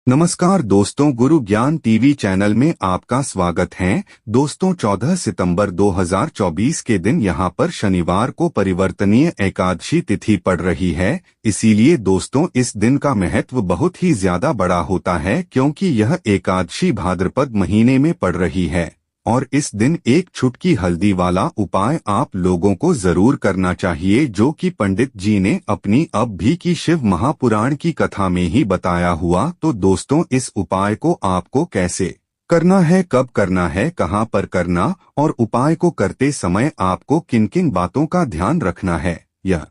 नमस्कार दोस्तों, गुरु ज्ञान टीवी चैनल में आपका स्वागत है। दोस्तों, 14 सितंबर 2024 के दिन यहां पर शनिवार को परिवर्तनीय एकादशी तिथि पड़ रही है। इसीलिए दोस्तों इस दिन का महत्व बहुत ही ज्यादा बड़ा होता है, क्योंकि यह एकादशी भाद्रपद महीने में पड़ रही है। और इस दिन एक चुटकी हल्दी वाला उपाय आप लोगों को जरूर करना चाहिए, जो कि पंडित जी ने अपनी अब भी की शिव महापुराण की कथा में ही बताया हुआ। तो दोस्तों, इस उपाय को आपको कैसे करना है, कब करना है, कहां पर करना, और उपाय को करते समय आपको किन किन बातों का ध्यान रखना है, यह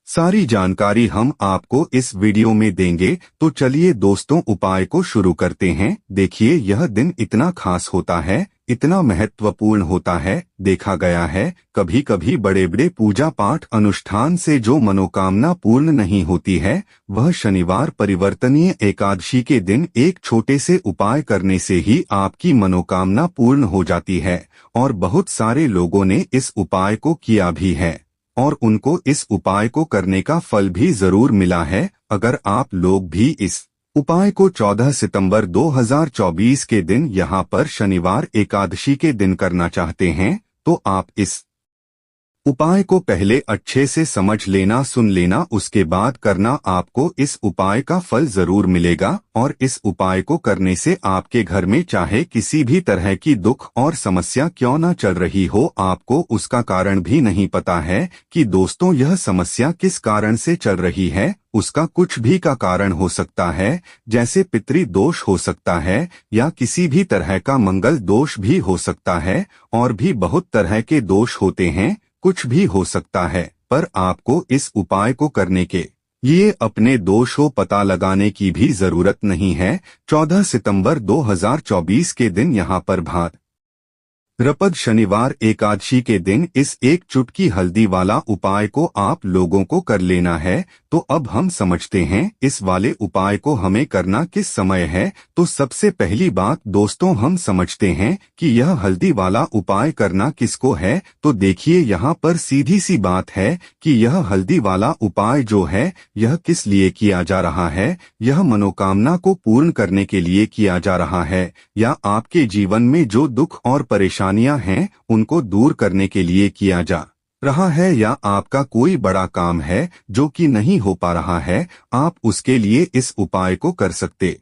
सारी जानकारी हम आपको इस वीडियो में देंगे। तो चलिए दोस्तों, उपाय को शुरू करते हैं। देखिए, यह दिन इतना खास होता है, इतना महत्वपूर्ण होता है। देखा गया है कभी कभी बड़े बड़े पूजा पाठ अनुष्ठान से जो मनोकामना पूर्ण नहीं होती है, वह शनिवार परिवर्तनीय एकादशी के दिन एक छोटे से उपाय करने से ही आपकी मनोकामना पूर्ण हो जाती है। और बहुत सारे लोगों ने इस उपाय को किया भी है और उनको इस उपाय को करने का फल भी जरूर मिला है। अगर आप लोग भी इस उपाय को 14 सितंबर 2024 के दिन यहां पर शनिवार एकादशी के दिन करना चाहते हैं, तो आप इस उपाय को पहले अच्छे से समझ लेना, सुन लेना, उसके बाद करना। आपको इस उपाय का फल जरूर मिलेगा। और इस उपाय को करने से आपके घर में चाहे किसी भी तरह की दुख और समस्या क्यों न चल रही हो, आपको उसका कारण भी नहीं पता है कि दोस्तों यह समस्या किस कारण से चल रही है। उसका कुछ भी का कारण हो सकता है, जैसे पितृ दोष हो सकता है, या किसी भी तरह का मंगल दोष भी हो सकता है, और भी बहुत तरह के दोष होते हैं। कुछ भी हो सकता है, पर आपको इस उपाय को करने के लिए अपने दोषों पता लगाने की भी जरूरत नहीं है। 14 सितंबर 2024 के दिन यहां पर भाद्रपद शनिवार एकादशी के दिन इस एक चुटकी हल्दी वाला उपाय को आप लोगों को कर लेना है। तो अब हम समझते हैं इस वाले उपाय को हमें करना किस समय है। तो सबसे पहली बात दोस्तों, हम समझते हैं कि यह हल्दी वाला उपाय करना किसको है। तो देखिए, यहाँ पर सीधी सी बात है कि यह हल्दी वाला उपाय जो है, यह किस लिए किया जा रहा है। यह मनोकामना को पूर्ण करने के लिए किया जा रहा है, या आपके जीवन में जो दुख और परेशानियां हैं उनको दूर करने के लिए किया जा रहा है, या आपका कोई बड़ा काम है जो कि नहीं हो पा रहा है, आप उसके लिए इस उपाय को कर सकते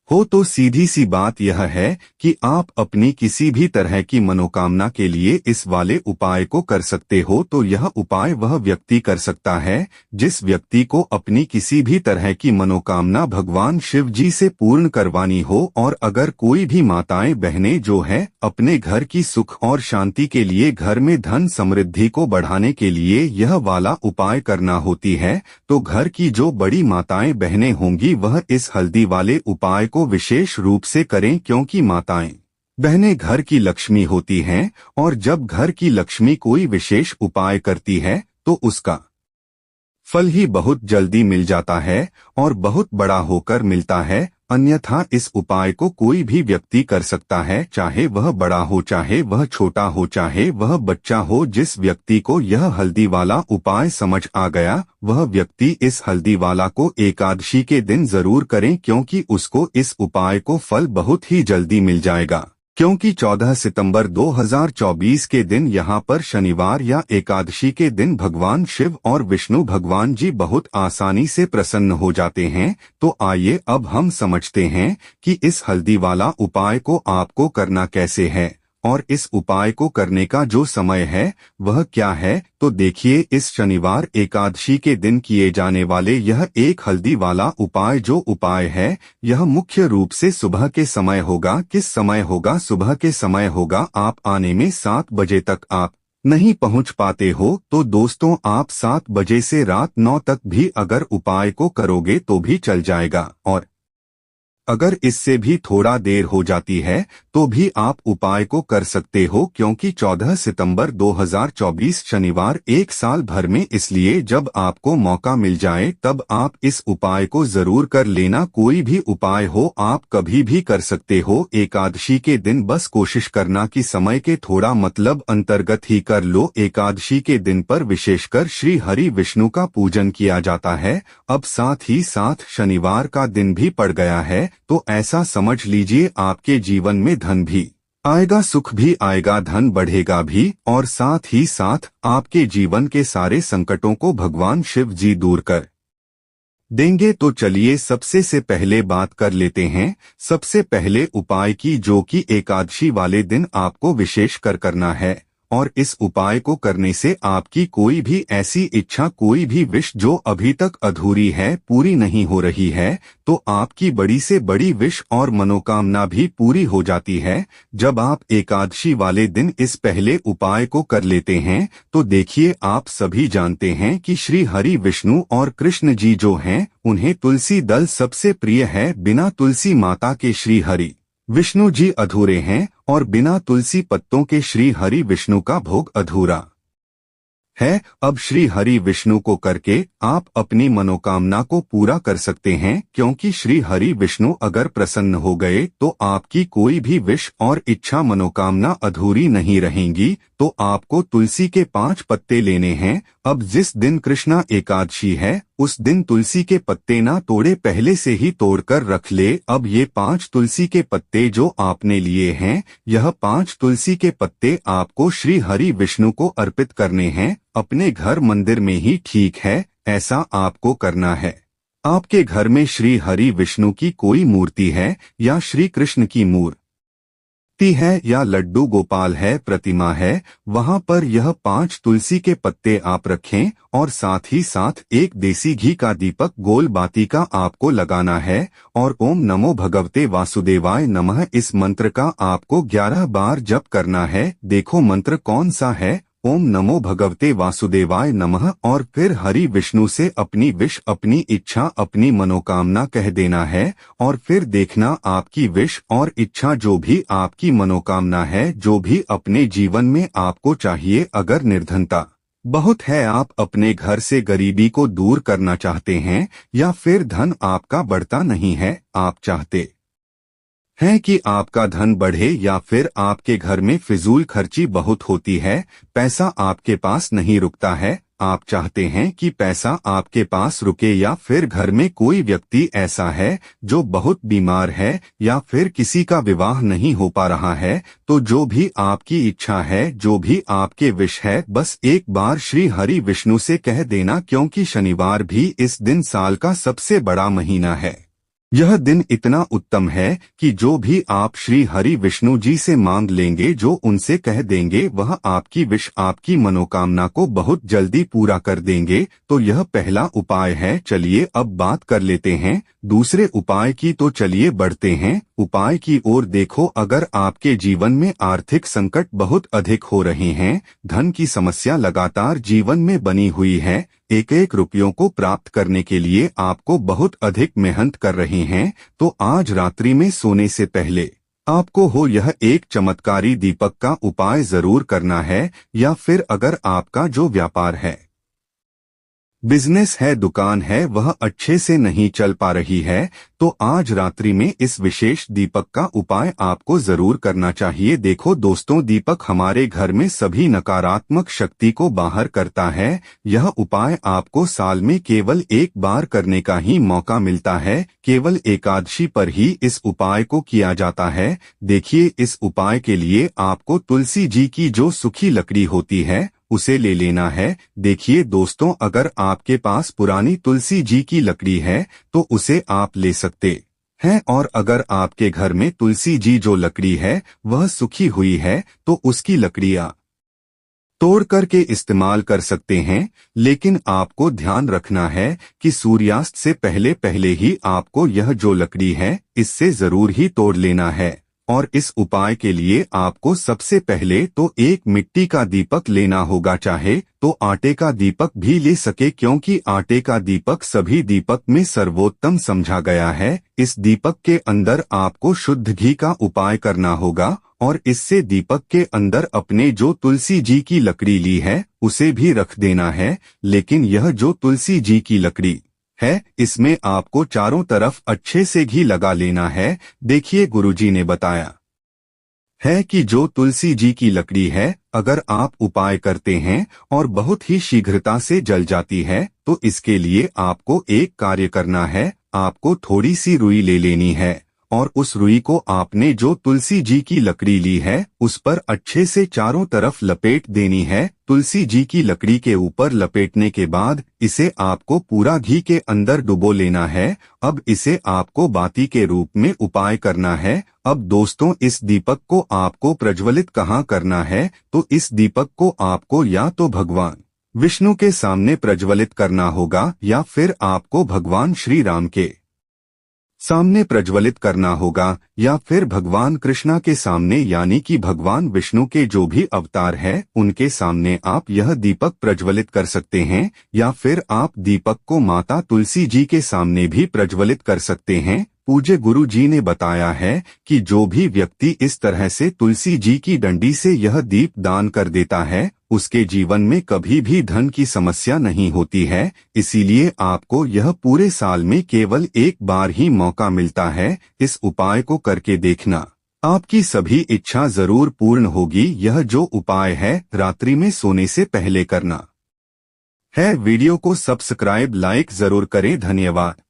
हो। तो सीधी सी बात यह है कि आप अपनी किसी भी तरह की मनोकामना के लिए इस वाले उपाय को कर सकते हो। तो यह उपाय वह व्यक्ति कर सकता है जिस व्यक्ति को अपनी किसी भी तरह की मनोकामना भगवान शिव जी से पूर्ण करवानी हो। और अगर कोई भी माताएं बहनें जो है अपने घर की सुख और शांति के लिए, घर में धन समृद्धि को बढ़ाने के लिए यह वाला उपाय करना होती है, तो घर की जो बड़ी माताएं बहनें होंगी वह इस हल्दी वाले उपाय को विशेष रूप से करें, क्योंकि माताएं बहनें घर की लक्ष्मी होती हैं। और जब घर की लक्ष्मी कोई विशेष उपाय करती है तो उसका फल ही बहुत जल्दी मिल जाता है और बहुत बड़ा होकर मिलता है। अन्यथा इस उपाय को कोई भी व्यक्ति कर सकता है, चाहे वह बड़ा हो, चाहे वह छोटा हो, चाहे वह बच्चा हो। जिस व्यक्ति को यह हल्दी वाला उपाय समझ आ गया, वह व्यक्ति इस हल्दी वाला को एकादशी के दिन जरूर करें, क्योंकि उसको इस उपाय को फल बहुत ही जल्दी मिल जाएगा। क्योंकि 14 सितंबर 2024 के दिन यहाँ पर शनिवार या एकादशी के दिन भगवान शिव और विष्णु भगवान जी बहुत आसानी से प्रसन्न हो जाते हैं। तो आइए अब हम समझते हैं कि इस हल्दी वाला उपाय को आपको करना कैसे है, और इस उपाय को करने का जो समय है वह क्या है। तो देखिए, इस शनिवार एकादशी के दिन किए जाने वाले यह एक हल्दी वाला उपाय जो उपाय है, यह मुख्य रूप से सुबह के समय होगा। किस समय होगा? सुबह के समय होगा। आप आने में 7 बजे तक आप नहीं पहुंच पाते हो, तो दोस्तों आप 7 बजे से रात 9 तक भी अगर उपाय को करोगे तो भी चल जाएगा। और अगर इससे भी थोड़ा देर हो जाती है तो भी आप उपाय को कर सकते हो, क्योंकि 14 सितंबर 2024 शनिवार एक साल भर में, इसलिए जब आपको मौका मिल जाए तब आप इस उपाय को जरूर कर लेना। कोई भी उपाय हो आप कभी भी कर सकते हो। एकादशी के दिन बस कोशिश करना कि समय के थोड़ा मतलब अंतर्गत ही कर लो। एकादशी के दिन पर विशेषकर श्री हरि विष्णु का पूजन किया जाता है। अब साथ ही साथ शनिवार का दिन भी पड़ गया है, तो ऐसा समझ लीजिए आपके जीवन में धन भी आएगा, सुख भी आएगा, धन बढ़ेगा भी, और साथ ही साथ आपके जीवन के सारे संकटों को भगवान शिव जी दूर कर देंगे। तो चलिए सबसे से पहले बात कर लेते हैं सबसे पहले उपाय की, जो कि एकादशी वाले दिन आपको विशेष कर करना है। और इस उपाय को करने से आपकी कोई भी ऐसी इच्छा, कोई भी विश जो अभी तक अधूरी है, पूरी नहीं हो रही है, तो आपकी बड़ी से बड़ी विश और मनोकामना भी पूरी हो जाती है जब आप एकादशी वाले दिन इस पहले उपाय को कर लेते हैं। तो देखिए, आप सभी जानते हैं कि श्री हरि विष्णु और कृष्ण जी जो हैं, उन्हें तुलसी दल सबसे प्रिय है। बिना तुलसी माता के श्री हरि विष्णु जी अधूरे हैं, और बिना तुलसी पत्तों के श्री हरि विष्णु का भोग अधूरा है। अब श्री हरि विष्णु को करके आप अपनी मनोकामना को पूरा कर सकते हैं, क्योंकि श्री हरि विष्णु अगर प्रसन्न हो गए तो आपकी कोई भी विश और इच्छा मनोकामना अधूरी नहीं रहेंगी। तो आपको तुलसी के 5 पत्ते लेने हैं। अब जिस दिन कृष्णा एकादशी है उस दिन तुलसी के पत्ते ना तोड़े, पहले से ही तोड़कर रख ले। अब ये 5 तुलसी के पत्ते जो आपने लिए हैं, यह 5 तुलसी के पत्ते आपको श्री हरि विष्णु को अर्पित करने हैं, अपने घर मंदिर में ही, ठीक है? ऐसा आपको करना है। आपके घर में श्री हरि विष्णु की कोई मूर्ति है, या श्री कृष्ण की मूर्ति है, या लड्डू गोपाल है, प्रतिमा है, वहां पर यह 5 तुलसी के पत्ते आप रखें, और साथ ही साथ एक देसी घी का दीपक गोल बाती का आपको लगाना है, और ओम नमो भगवते वासुदेवाय नमः इस मंत्र का आपको 11 बार जप करना है। देखो मंत्र कौन सा है, ओम नमो भगवते वासुदेवाय नमः, और फिर हरि विष्णु से अपनी विश, अपनी इच्छा, अपनी मनोकामना कह देना है। और फिर देखना आपकी विश और इच्छा, जो भी आपकी मनोकामना है, जो भी अपने जीवन में आपको चाहिए, अगर निर्धनता बहुत है, आप अपने घर से गरीबी को दूर करना चाहते हैं, या फिर धन आपका बढ़ता नहीं है, आप चाहते है कि आपका धन बढ़े, या फिर आपके घर में फिजूल खर्ची बहुत होती है, पैसा आपके पास नहीं रुकता है, आप चाहते हैं कि पैसा आपके पास रुके, या फिर घर में कोई व्यक्ति ऐसा है जो बहुत बीमार है, या फिर किसी का विवाह नहीं हो पा रहा है, तो जो भी आपकी इच्छा है, जो भी आपके विश है, बस एक बार श्री हरि विष्णु से कह देना, क्योंकि शनिवार भी इस दिन साल का सबसे बड़ा महीना है। यह दिन इतना उत्तम है कि जो भी आप श्री हरि विष्णु जी से मांग लेंगे, जो उनसे कह देंगे, वह आपकी विश, आपकी मनोकामना को बहुत जल्दी पूरा कर देंगे। तो यह पहला उपाय है। चलिए अब बात कर लेते हैं दूसरे उपाय की। तो चलिए बढ़ते हैं उपाय की ओर। देखो, अगर आपके जीवन में आर्थिक संकट बहुत अधिक हो रहे हैं, धन की समस्या लगातार जीवन में बनी हुई है, एक एक रुपयों को प्राप्त करने के लिए आपको बहुत अधिक मेहनत कर रहे हैं, तो आज रात्रि में सोने से पहले आपको हो यह एक चमत्कारी दीपक का उपाय जरूर करना है। या फिर अगर आपका जो व्यापार है, बिजनेस है, दुकान है, वह अच्छे से नहीं चल पा रही है, तो आज रात्रि में इस विशेष दीपक का उपाय आपको जरूर करना चाहिए। देखो दोस्तों, दीपक हमारे घर में सभी नकारात्मक शक्ति को बाहर करता है। यह उपाय आपको साल में केवल एक बार करने का ही मौका मिलता है, केवल एकादशी पर ही इस उपाय को किया जाता है। देखिए, इस उपाय के लिए आपको तुलसी जी की जो सूखी लकड़ी होती है उसे ले लेना है। देखिए दोस्तों, अगर आपके पास पुरानी तुलसी जी की लकड़ी है तो उसे आप ले सकते हैं, और अगर आपके घर में तुलसी जी जो लकड़ी है वह सूखी हुई है तो उसकी लकड़ियां तोड़ करके इस्तेमाल कर सकते हैं। लेकिन आपको ध्यान रखना है कि सूर्यास्त से पहले पहले ही आपको यह जो लकड़ी है इससे जरूर ही तोड़ लेना है। और इस उपाय के लिए आपको सबसे पहले तो एक मिट्टी का दीपक लेना होगा, चाहे तो आटे का दीपक भी ले सके, क्योंकि आटे का दीपक सभी दीपक में सर्वोत्तम समझा गया है। इस दीपक के अंदर आपको शुद्ध घी का उपाय करना होगा और इससे दीपक के अंदर अपने जो तुलसी जी की लकड़ी ली है उसे भी रख देना है। लेकिन यह जो तुलसी जी की लकड़ी है, इसमें आपको चारों तरफ अच्छे से घी लगा लेना है। देखिए, गुरुजी ने बताया है कि जो तुलसी जी की लकड़ी है, अगर आप उपाय करते हैं और बहुत ही शीघ्रता से जल जाती है, तो इसके लिए आपको एक कार्य करना है। आपको थोड़ी सी रुई ले लेनी है और उस रुई को आपने जो तुलसी जी की लकड़ी ली है उस पर अच्छे से चारों तरफ लपेट देनी है। तुलसी जी की लकड़ी के ऊपर लपेटने के बाद इसे आपको पूरा घी के अंदर डुबो लेना है। अब इसे आपको बाती के रूप में उपाय करना है। अब दोस्तों, इस दीपक को आपको प्रज्वलित कहाँ करना है, तो इस दीपक को आपको या तो भगवान विष्णु के सामने प्रज्वलित करना होगा या फिर आपको भगवान श्री राम के सामने प्रज्वलित करना होगा या फिर भगवान कृष्णा के सामने, यानी कि भगवान विष्णु के जो भी अवतार है उनके सामने आप यह दीपक प्रज्वलित कर सकते हैं, या फिर आप दीपक को माता तुलसी जी के सामने भी प्रज्वलित कर सकते हैं। पूज्य गुरु जी ने बताया है कि जो भी व्यक्ति इस तरह से तुलसी जी की डंडी से यह दीप दान कर देता है उसके जीवन में कभी भी धन की समस्या नहीं होती है। इसीलिए आपको यह पूरे साल में केवल एक बार ही मौका मिलता है। इस उपाय को करके देखना, आपकी सभी इच्छा जरूर पूर्ण होगी। यह जो उपाय है रात्रि में सोने से पहले करना है। वीडियो को सब्सक्राइब लाइक जरूर करें। धन्यवाद।